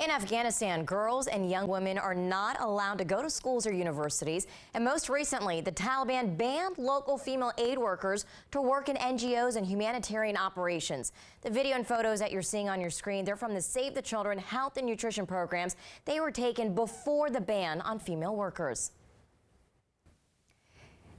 In Afghanistan, girls and young women are not allowed to go to schools or universities. And most recently, the Taliban banned local female aid workers to work in NGOs and humanitarian operations. The video and photos that you're seeing on your screen, they're from the Save the Children health and nutrition programs. They were taken before the ban on female workers.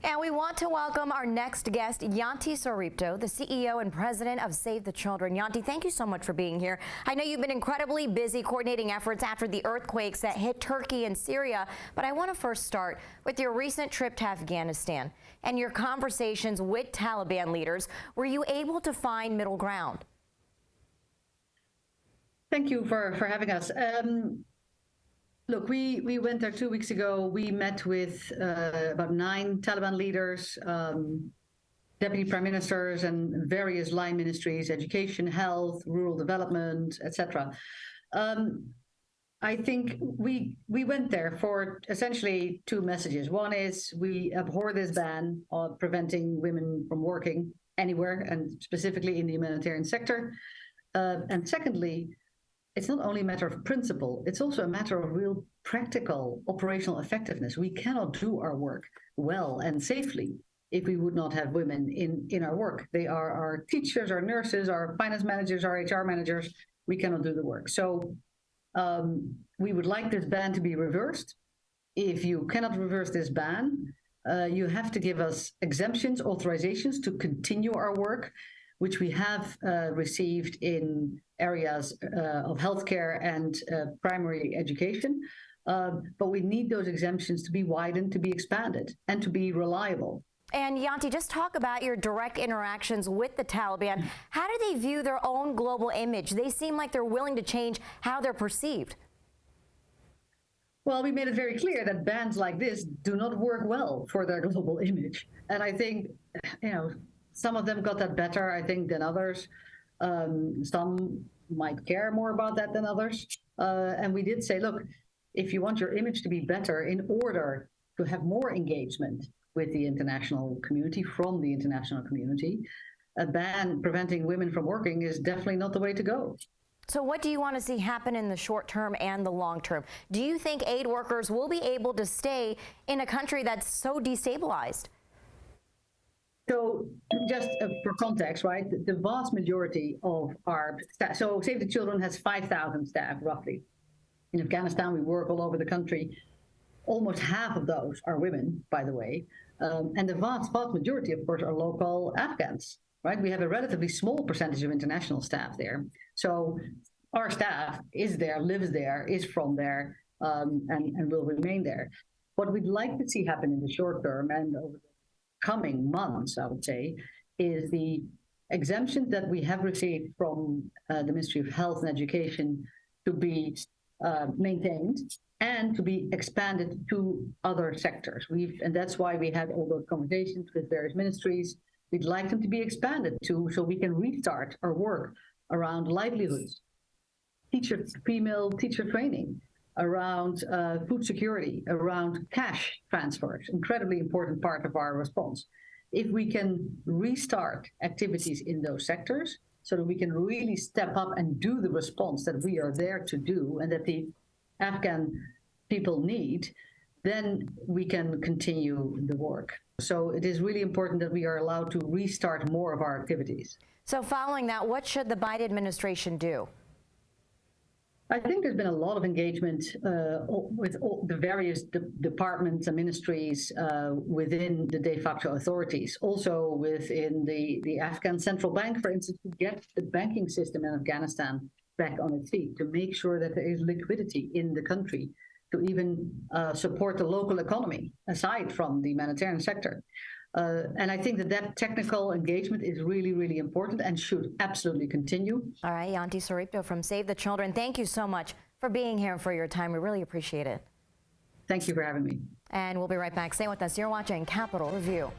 And we want to welcome our next guest, Janti, Soeripto, the CEO and president of Save the Children. Janti, thank you so much for being here. I know you've been incredibly busy coordinating efforts after the earthquakes that hit Turkey and Syria, but I want to first start with your recent trip to Afghanistan and your conversations with Taliban leaders. Were you able to find middle ground? Thank you for having us. Look, we went there 2 weeks ago. We met with about 9 Taliban leaders, deputy prime ministers, and various line ministries: education, health, rural development, etc. I think we went there for essentially 2 messages. One is we abhor this ban of preventing women from working anywhere, and specifically in the humanitarian sector. And secondly, it's not only a matter of principle, it's also a matter of real practical operational effectiveness. We cannot do our work well and safely if we would not have women in our work. They are our teachers, our nurses, our finance managers, our HR managers. We cannot do the work. So we would like this ban to be reversed. If you cannot reverse this ban, you have to give us exemptions, authorizations to continue our work, which we have received in areas of healthcare and primary education. But we need those exemptions to be widened, to be expanded, and to be reliable. And Janti, just talk about your direct interactions with the Taliban. How do they view their own global image? They seem like they're willing to change how they're perceived. Well, we made it very clear that bans like this do not work well for their global image. And I think, some of them got that better, I think, than others. Some might care more about that than others. And we did say, look, if you want your image to be better, in order to have more engagement with the international community, from the international community, a ban preventing women from working is definitely not the way to go. So what do you want to see happen in the short term and the long term? Do you think aid workers will be able to stay in a country that's so destabilized? So just for context, right, the vast majority of our staff, so Save the Children has 5,000 staff, roughly. In Afghanistan, we work all over the country. Almost half of those are women, by the way. And the vast majority, of course, are local Afghans, right? We have a relatively small percentage of international staff there. So our staff is there, lives there, is from there, and will remain there. What we'd like to see happen in the short term and over the coming months, I would say, is the exemptions that we have received from the Ministry of Health and Education to be maintained and to be expanded to other sectors. And that's why we had all those conversations with various ministries. We'd like them to be expanded to, so we can restart our work around livelihoods, female teacher training, around food security, around cash transfers, incredibly important part of our response. If we can restart activities in those sectors so that we can really step up and do the response that we are there to do and that the Afghan people need, then we can continue the work. So it is really important that we are allowed to restart more of our activities. So following that, what should the Biden administration do? I think there's been a lot of engagement with all the various departments and ministries within the de facto authorities, also within the Afghan central bank, for instance, to get the banking system in Afghanistan back on its feet, to make sure that there is liquidity in the country, to even support the local economy, aside from the humanitarian sector. And I think that technical engagement is really, really important and should absolutely continue. All right, Janti Soeripto from Save the Children, thank you so much for being here and for your time. We really appreciate it. Thank you for having me. And we'll be right back. Stay with us. You're watching Capitol Review.